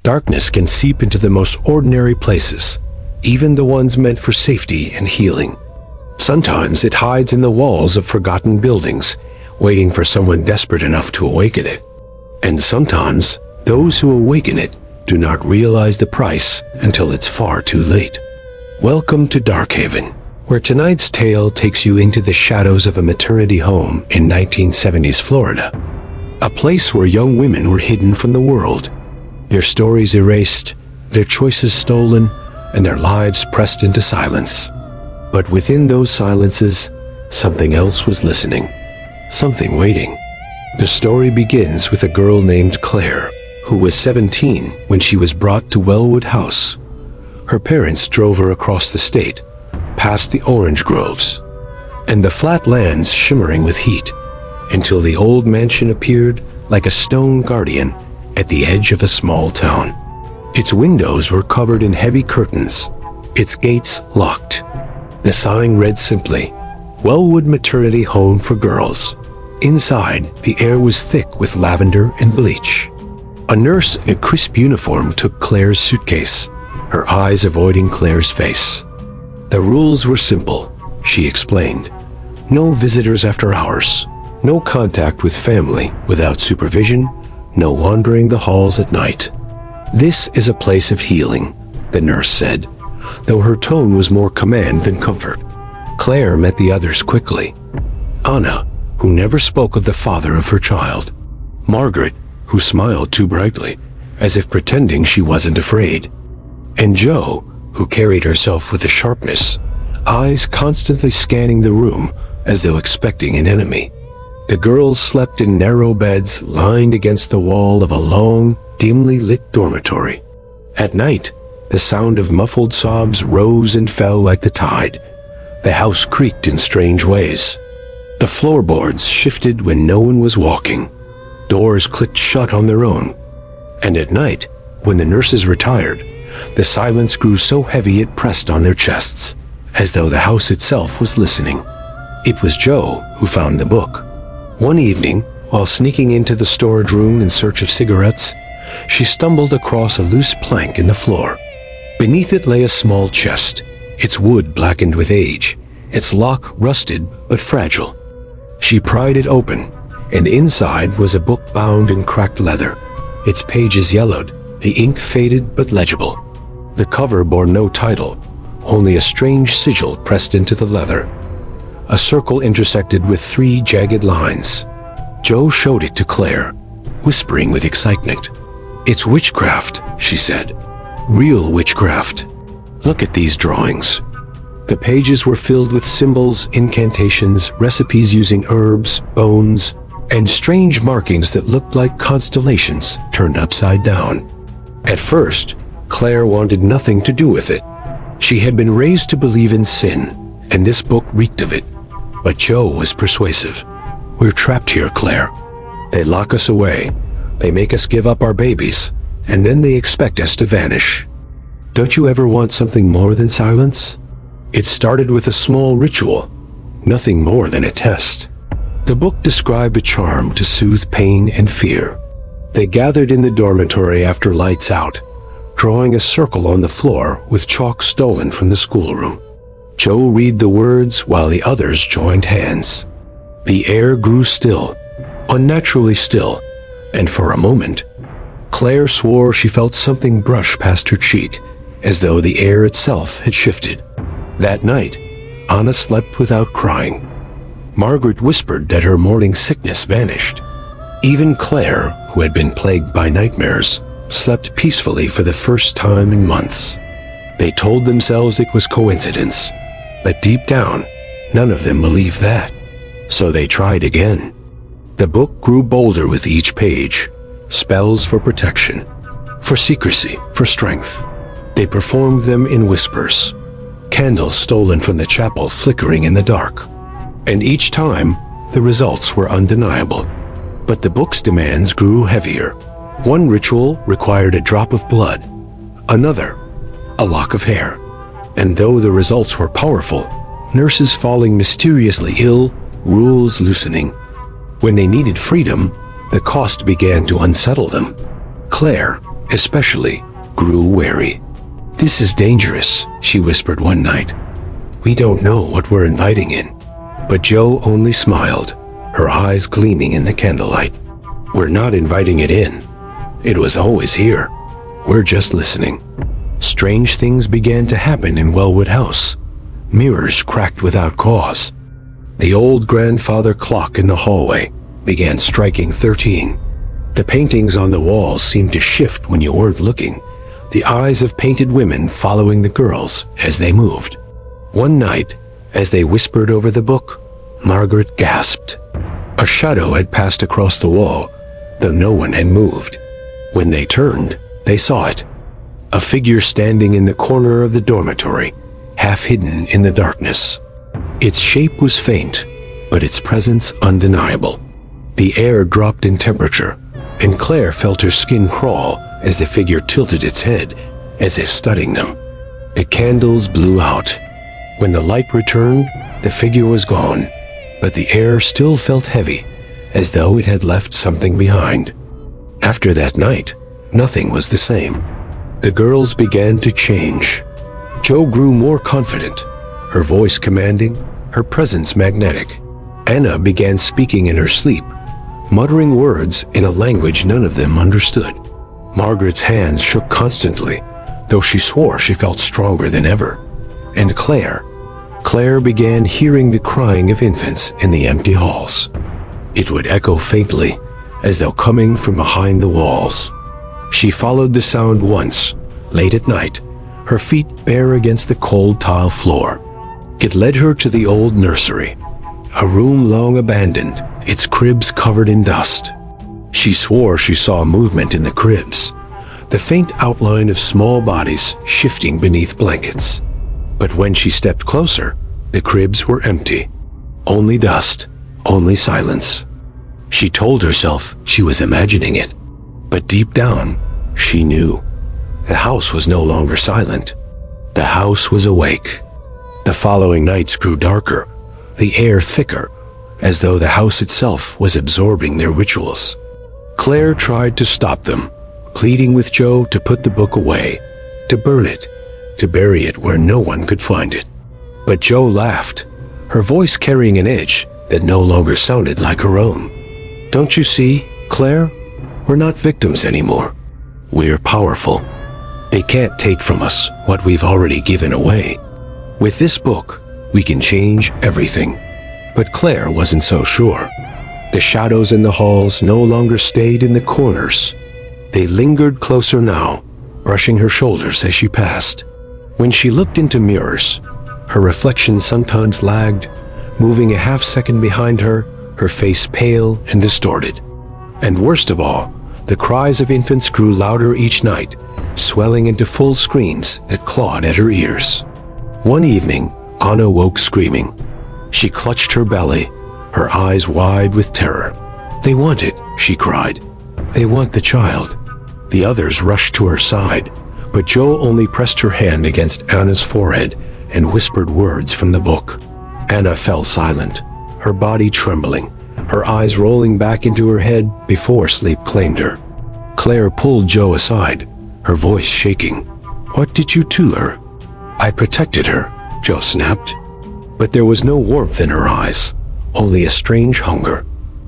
Darkness can seep into the most ordinary places, even the ones meant for safety and healing. Sometimes it hides in the walls of forgotten buildings, waiting for someone desperate enough to awaken it. And sometimes those who awaken it do not realize the price until it's far too late. Welcome to Darkhaven, where tonight's tale takes you into the shadows of a maternity home in 1970s Florida. A place where young women were hidden from the world, their stories erased, their choices stolen, and their lives pressed into silence. But within those silences, something else was listening, something waiting. The story begins with a girl named Claire, who was 17 when she was brought to Wayward House. Her parents drove her across the state, past the orange groves, and the flat lands shimmering with heat, until the old mansion appeared like a stone guardian at the edge of a small town. Its windows were covered in heavy curtains, its gates locked. The sign read simply, "Wayward Maternity Home for Girls." Inside, the air was thick with lavender and bleach. A nurse in a crisp uniform took Claire's suitcase, her eyes avoiding Claire's face. The rules were simple, she explained. No visitors after hours, no contact with family without supervision, no wandering the halls at night. "This is a place of healing," the nurse said, though her tone was more command than comfort. Claire met the others quickly. Anna, who never spoke of the father of her child. Margaret, who smiled too brightly, as if pretending she wasn't afraid. And Jo, who carried herself with a sharpness, eyes constantly scanning the room as though expecting an enemy. The girls slept in narrow beds lined against the wall of a long, dimly lit dormitory. At night, the sound of muffled sobs rose and fell like the tide. The house creaked in strange ways. The floorboards shifted when no one was walking. Doors clicked shut on their own. And at night, when the nurses retired, the silence grew so heavy it pressed on their chests, as though the house itself was listening. It was Jo who found the book. One evening, while sneaking into the storage room in search of cigarettes, she stumbled across a loose plank in the floor. Beneath it lay a small chest, its wood blackened with age, its lock rusted but fragile. She pried it open, and inside was a book bound in cracked leather, its pages yellowed, the ink faded but legible. The cover bore no title, only a strange sigil pressed into the leather. A circle intersected with 3 jagged lines. Jo showed it to Claire, whispering with excitement. "It's witchcraft," she said. "Real witchcraft. Look at these drawings." The pages were filled with symbols, incantations, recipes using herbs, bones, and strange markings that looked like constellations turned upside down. At first, Claire wanted nothing to do with it. She had been raised to believe in sin, and this book reeked of it. But Jo was persuasive. "We're trapped here, Claire. They lock us away. They make us give up our babies, and then they expect us to vanish. Don't you ever want something more than silence?" It started with a small ritual, nothing more than a test. The book described a charm to soothe pain and fear. They gathered in the dormitory after lights out, drawing a circle on the floor with chalk stolen from the schoolroom. Jo read the words while the others joined hands. The air grew still, unnaturally still, and for a moment, Claire swore she felt something brush past her cheek, as though the air itself had shifted. That night, Anna slept without crying. Margaret whispered that her morning sickness vanished. Even Claire, who had been plagued by nightmares, slept peacefully for the first time in months. They told themselves it was coincidence, but deep down, none of them believed that. So they tried again. The book grew bolder with each page. Spells for protection, for secrecy, for strength. They performed them in whispers. Candles stolen from the chapel flickering in the dark. And each time, the results were undeniable. But the book's demands grew heavier. One ritual required a drop of blood, another, a lock of hair. And though the results were powerful, nurses falling mysteriously ill, rules loosening. When they needed freedom, the cost began to unsettle them. Claire, especially, grew wary. "This is dangerous," she whispered one night. "We don't know what we're inviting in." But Jo only smiled, her eyes gleaming in the candlelight. "We're not inviting it in. It was always here. We're just listening." Strange things began to happen in Wellwood House. Mirrors cracked without cause. The old grandfather clock in the hallway began striking 13. The paintings on the walls seemed to shift when you weren't looking, the eyes of painted women following the girls as they moved. One night, as they whispered over the book, Margaret gasped. A shadow had passed across the wall, though no one had moved. When they turned, they saw it. A figure standing in the corner of the dormitory, half hidden in the darkness. Its shape was faint, but its presence undeniable. The air dropped in temperature, and Claire felt her skin crawl as the figure tilted its head, as if studying them. The candles blew out. When the light returned, the figure was gone, but the air still felt heavy, as though it had left something behind. After that night, nothing was the same. The girls began to change. Jo grew more confident, her voice commanding, her presence magnetic. Anna began speaking in her sleep, muttering words in a language none of them understood. Margaret's hands shook constantly, though she swore she felt stronger than ever. And Claire began hearing the crying of infants in the empty halls. It would echo faintly, as though coming from behind the walls. She followed the sound once, late at night, her feet bare against the cold tile floor. It led her to the old nursery, a room long abandoned, its cribs covered in dust. She swore she saw movement in the cribs, the faint outline of small bodies shifting beneath blankets. But when she stepped closer, the cribs were empty. Only dust, only silence. She told herself she was imagining it, but deep down, she knew. The house was no longer silent. The house was awake. The following nights grew darker, the air thicker, as though the house itself was absorbing their rituals. Claire tried to stop them, pleading with Jo to put the book away, to burn it, to bury it where no one could find it. But Jo laughed, her voice carrying an edge that no longer sounded like her own. "Don't you see, Claire? We're not victims anymore. We're powerful. They can't take from us what we've already given away. With this book, we can change everything." But Claire wasn't so sure. The shadows in the halls no longer stayed in the corners. They lingered closer now, brushing her shoulders as she passed. When she looked into mirrors, her reflection sometimes lagged, moving a half-second behind her, her face pale and distorted. And worst of all, the cries of infants grew louder each night, swelling into full screams that clawed at her ears. One evening, Anna woke screaming. She clutched her belly, her eyes wide with terror. "They want it," she cried. "They want the child." The others rushed to her side, but Jo only pressed her hand against Anna's forehead and whispered words from the book. Anna fell silent, her body trembling, her eyes rolling back into her head before sleep claimed her. Claire pulled Jo aside, her voice shaking. "What did you do to her?" "I protected her," Jo snapped. But there was no warmth in her eyes, only a strange hunger.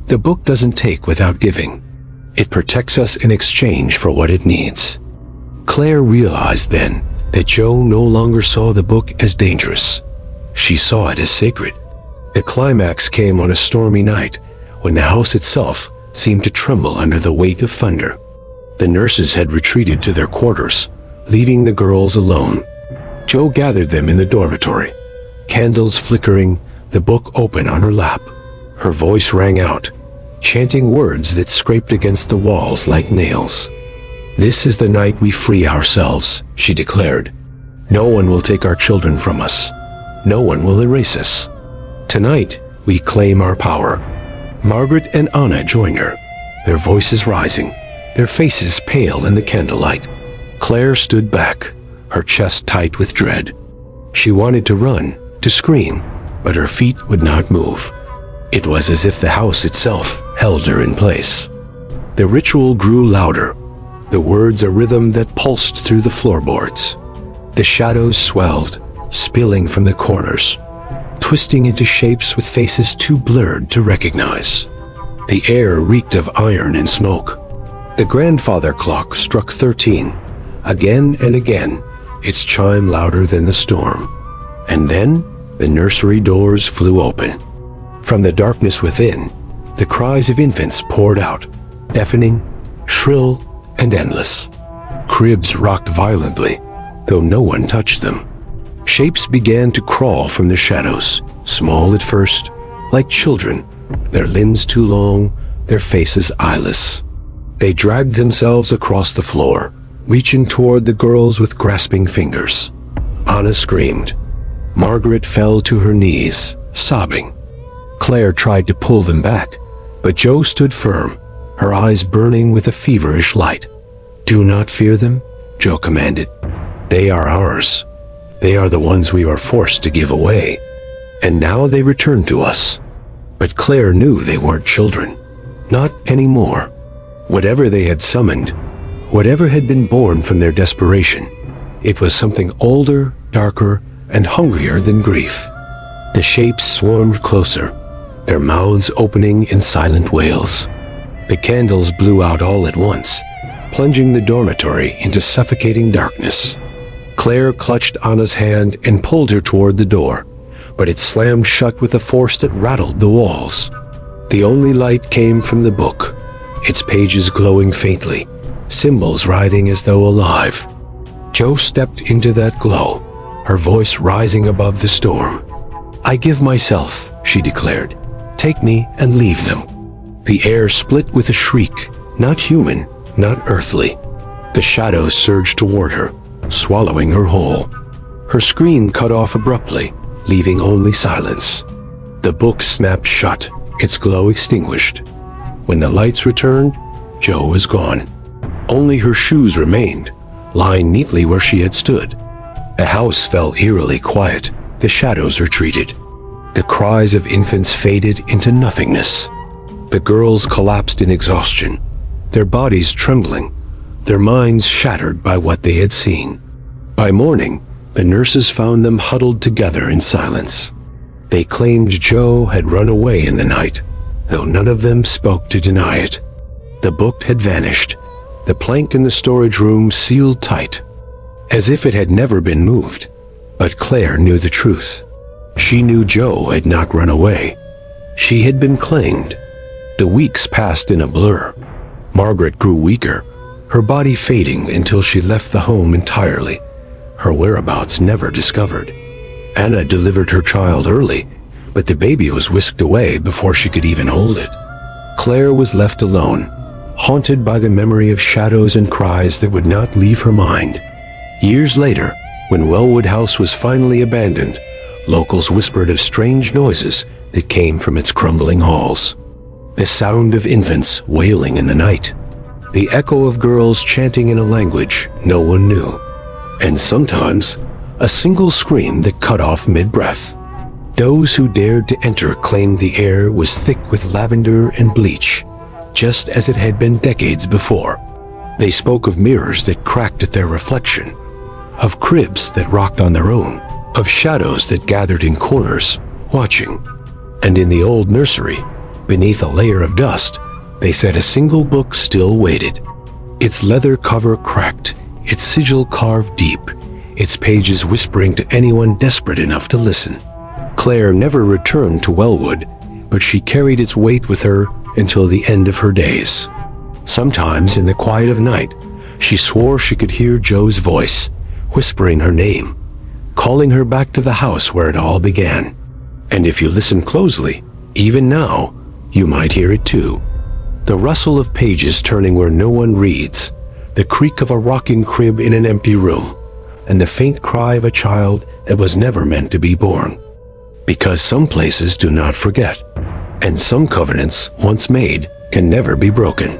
The book doesn't take without giving. It protects us in exchange for what it needs. Claire realized then that Jo no longer saw the book as dangerous. She saw it as sacred. The climax came on a stormy night when the house itself seemed to tremble under the weight of thunder. The nurses had retreated to their quarters, leaving the girls alone. Jo gathered them in the dormitory, candles flickering, the book open on her lap. Her voice rang out, chanting words that scraped against the walls like nails. "This is the night we free ourselves," she declared. "No one will take our children from us. No one will erase us. Tonight, we claim our power." Margaret and Anna joined her, their voices rising, their faces pale in the candlelight. Claire stood back, her chest tight with dread. She wanted to run, to scream, but her feet would not move. It was as if the house itself held her in place. The ritual grew louder. the words a rhythm that pulsed through the floorboards. The shadows swelled, spilling from the corners, twisting into shapes with faces too blurred to recognize. The air reeked of iron and smoke. The grandfather clock struck 13, again and again, its chime louder than the storm. And then, the nursery doors flew open. From the darkness within, the cries of infants poured out, deafening, shrill, and endless. Cribs rocked violently, though no one touched them. Shapes began to crawl from the shadows, small at first, like children, their limbs too long, their faces eyeless. They dragged themselves across the floor, reaching toward the girls with grasping fingers. Anna screamed. Margaret fell to her knees, sobbing. Claire tried to pull them back, but Jo stood firm, her eyes burning with a feverish light. "Do not fear them," Jo commanded. "They are ours. They are the ones we were forced to give away. And now they return to us." But Claire knew they weren't children. Not anymore. Whatever they had summoned, whatever had been born from their desperation, it was something older, darker, and hungrier than grief. The shapes swarmed closer, their mouths opening in silent wails. The candles blew out all at once, plunging the dormitory into suffocating darkness. Claire clutched Anna's hand and pulled her toward the door, but it slammed shut with a force that rattled the walls. The only light came from the book, its pages glowing faintly, symbols writhing as though alive. Jo stepped into that glow, her voice rising above the storm. "I give myself," she declared. "Take me and leave them." The air split with a shriek, not human, not earthly. The shadows surged toward her, swallowing her whole. Her scream cut off abruptly, leaving only silence. The book snapped shut, its glow extinguished. When the lights returned, Jo was gone. Only her shoes remained, lying neatly where she had stood. The house fell eerily quiet. The shadows retreated. The cries of infants faded into nothingness. The girls collapsed in exhaustion, their bodies trembling, their minds shattered by what they had seen. By morning, the nurses found them huddled together in silence. They claimed Jo had run away in the night, though none of them spoke to deny it. The book had vanished, the plank in the storage room sealed tight, as if it had never been moved. But Claire knew the truth. She knew Jo had not run away. She had been claimed. The weeks passed in a blur. Margaret grew weaker, her body fading until she left the home entirely, her whereabouts never discovered. Anna delivered her child early, but the baby was whisked away before she could even hold it. Claire was left alone, haunted by the memory of shadows and cries that would not leave her mind. Years later, when Wellwood House was finally abandoned, locals whispered of strange noises that came from its crumbling halls. The sound of infants wailing in the night, the echo of girls chanting in a language no one knew, and sometimes a single scream that cut off mid-breath. Those who dared to enter claimed the air was thick with lavender and bleach, just as it had been decades before. They spoke of mirrors that cracked at their reflection, of cribs that rocked on their own, of shadows that gathered in corners, watching. And in the old nursery, beneath a layer of dust, they said a single book still waited. Its leather cover cracked, its sigil carved deep, its pages whispering to anyone desperate enough to listen. Claire never returned to Wellwood, but she carried its weight with her until the end of her days. Sometimes, in the quiet of night, she swore she could hear Jo's voice, whispering her name, calling her back to the house where it all began. And if you listen closely, even now, you might hear it too. The rustle of pages turning where no one reads, the creak of a rocking crib in an empty room, and the faint cry of a child that was never meant to be born. Because some places do not forget, and some covenants once made can never be broken.